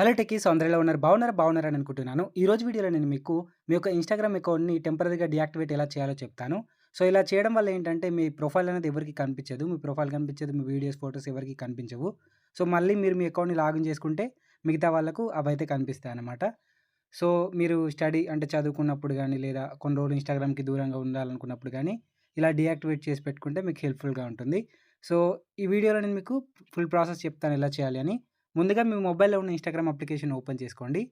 Hello techies అందరూ ఎలా ఉన్నారు? బాగున్నారని అనుకుంటున్నాను. ఈరోజు వీడియోలో నేను మీకు మీ యొక్క ఇన్‌స్టాగ్రామ్ అకౌంట్‌ని టెంపరరీగా డీయాక్టివేట్ ఎలా చేయాలో చెప్తాను. సో, ఇలా చేయడం వల్ల ఏంటంటే మీ ప్రొఫైల్ అనేది ఎవరికీ కనిపించదు. మీ ప్రొఫైల్ కనిపించదు. మీ వీడియోస్, ఫోటోస్ ఎవరికీ కనిపించవు. సో, మళ్ళీ మీరు మీ అకౌంట్‌ని లాగిన్ చేసుకుంటే మిగతా వాళ్ళకు అవైతే కనిపిస్తాయన్నమాట. సో, మీరు స్టడీ అంటే చదువుకున్నప్పుడు గానీ, లేదా కొన్ని రోజులు ఇన్‌స్టాగ్రామ్‌కి దూరంగా ఉండాలనుకున్నప్పుడు గానీ, ఇలా డీయాక్టివేట్ చేసి పెట్టుకుంటే మీకు హెల్ప్‌ఫుల్‌గా ఉంటుంది. సో, ఈ వీడియోలో నేను మీకు ఫుల్ ప్రాసెస్ చెప్తాను ఎలా చేయాలి అని. ముందుగా మీ మొబైల్‌లో ఉన్న ఇన్‌స్టాగ్రామ్ అప్లికేషన్ ఓపెన్ చేసుకోండి.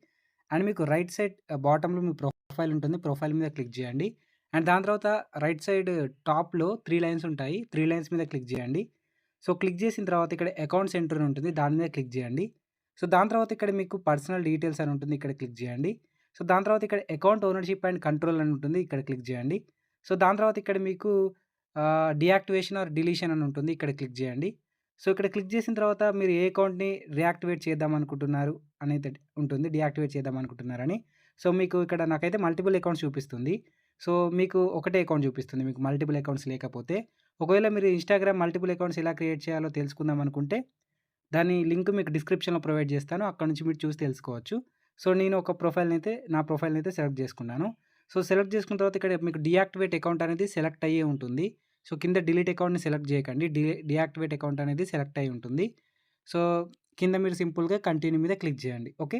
అండ్ మీకు రైట్ సైడ్ బాటమ్‌లో మీ ప్రొఫైల్ ఉంటుంది. ప్రొఫైల్ మీద క్లిక్ చేయండి. అండ్ దాని తర్వాత రైట్ సైడ్ టాప్‌లో 3 లైన్స్ ఉంటాయి. 3 లైన్స్ మీద క్లిక్ చేయండి. సో, క్లిక్ చేసిన తర్వాత ఇక్కడ అకౌంట్ సెంటర్ అని ఉంటుంది. దాని మీద క్లిక్ చేయండి. సో, దాని తర్వాత ఇక్కడ మీకు పర్సనల్ డీటెయిల్స్ అని ఉంటుంది. ఇక్కడ క్లిక్ చేయండి. సో, దాని తర్వాత ఇక్కడ అకౌంట్ ఓనర్‌షిప్ అండ్ కంట్రోల్ అని ఉంటుంది. ఇక్కడ క్లిక్ చేయండి. సో, దాని తర్వాత ఇక్కడ మీకు డీయాక్టివేషన్ ఆర్ డిలీషన్ అని ఉంటుంది. ఇక్కడ క్లిక్ చేయండి. సో, ఇక్కడ క్లిక్ చేసిన తర్వాత మీరు ఏ అకౌంట్‌ని రియాక్టివేట్ చేద్దామనుకుంటున్నారు అనేది ఉంటుంది. డీయాక్టివేట్ చేద్దామనుకుంటున్నారని. సో, మీకు ఇక్కడ నాకైతే మల్టిపుల్ అకౌంట్స్ చూపిస్తుంది. సో, మీకు ఒకటే అకౌంట్ చూపిస్తుంది. మీకు మల్టిపుల్ అకౌంట్స్ లేకపోతే. ఒకవేళ మీరు ఇన్‌స్టాగ్రామ్ మల్టిపుల్ అకౌంట్స్ ఎలా క్రియేట్ చేయాలో తెలుసుకుందాం అనుకుంటే, దాని లింక్ మీకు డిస్క్రిప్షన్‌లో ప్రొవైడ్ చేస్తాను. అక్కడి నుంచి మీరు చూసి తెలుసుకోవచ్చు. సో, నేను ఒక నా ప్రొఫైల్‌నైతే సెలెక్ట్ చేసుకున్నాను. సో, సెలెక్ట్ చేసుకున్న తర్వాత ఇక్కడ మీకు డీయాక్టివేట్ అకౌంట్ అనేది సెలెక్ట్ అయ్యే ఉంటుంది. సో, కింద డిలీట్ అకౌంట్‌ని సెలెక్ట్ చేయకండి. డీయాక్టివేట్ అకౌంట్ అనేది సెలెక్ట్ అయ్యి ఉంటుంది. సో, కింద మీరు సింపుల్‌గా కంటిన్యూ మీద క్లిక్ చేయండి. ఓకే.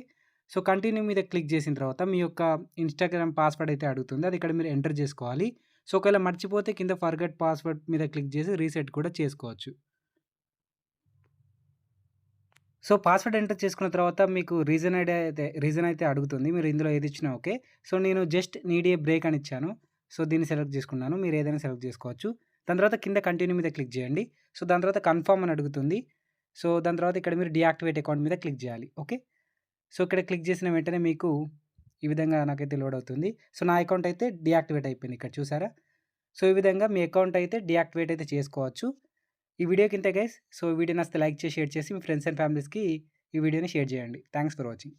సో, కంటిన్యూ మీద క్లిక్ చేసిన తర్వాత మీ యొక్క ఇన్‌స్టాగ్రామ్ పాస్వర్డ్ అయితే అడుగుతుంది. అది ఇక్కడ మీరు ఎంటర్ చేసుకోవాలి. సో, ఒకవేళ మర్చిపోతే కింద ఫర్గెట్ పాస్వర్డ్ మీద క్లిక్ చేసి రీసెట్ కూడా చేసుకోవచ్చు. సో, పాస్వర్డ్ ఎంటర్ చేసుకున్న తర్వాత మీకు రీజన్ అయితే అడుగుతుంది. మీరు ఇందులో ఏది ఇచ్చినా ఓకే. సో, నేను జస్ట్ నీడ్ ఏ బ్రేక్ అని ఇచ్చాను. సో, దీన్ని సెలెక్ట్ చేసుకున్నాను. మీరు ఏదైనా సెలెక్ట్ చేసుకోవచ్చు. దాని తర్వాత కింద కంటిన్యూ మీద క్లిక్ చేయండి. సో, దాని తర్వాత కన్ఫర్మ్ అని అడుగుతుంది. సో, దాని తర్వాత ఇక్కడ మీరు డీయాక్టివేట్ అకౌంట్ మీద క్లిక్ చేయాలి. ఓకే. సో, ఇక్కడ క్లిక్ చేసిన వెంటనే మీకు ఈ విధంగా నాకైతే లోడ్ అవుతుంది. సో, నా అకౌంట్ అయితే డీయాక్టివేట్ అయిపోయింది. ఇక్కడ చూసారా? సో, ఈ విధంగా మీ అకౌంట్ అయితే డీయాక్టివేట్ అయితే చేసుకోవచ్చు. ఈ వీడియోకి ఇంతే గైస్. సో, వీడియో నచ్చితే లైక్ చేసి, షేర్ చేసి మీ ఫ్రెండ్స్ అండ్ ఫ్యామిలీస్‌కి ఈ వీడియోని షేర్ చేయండి. Thanks for watching.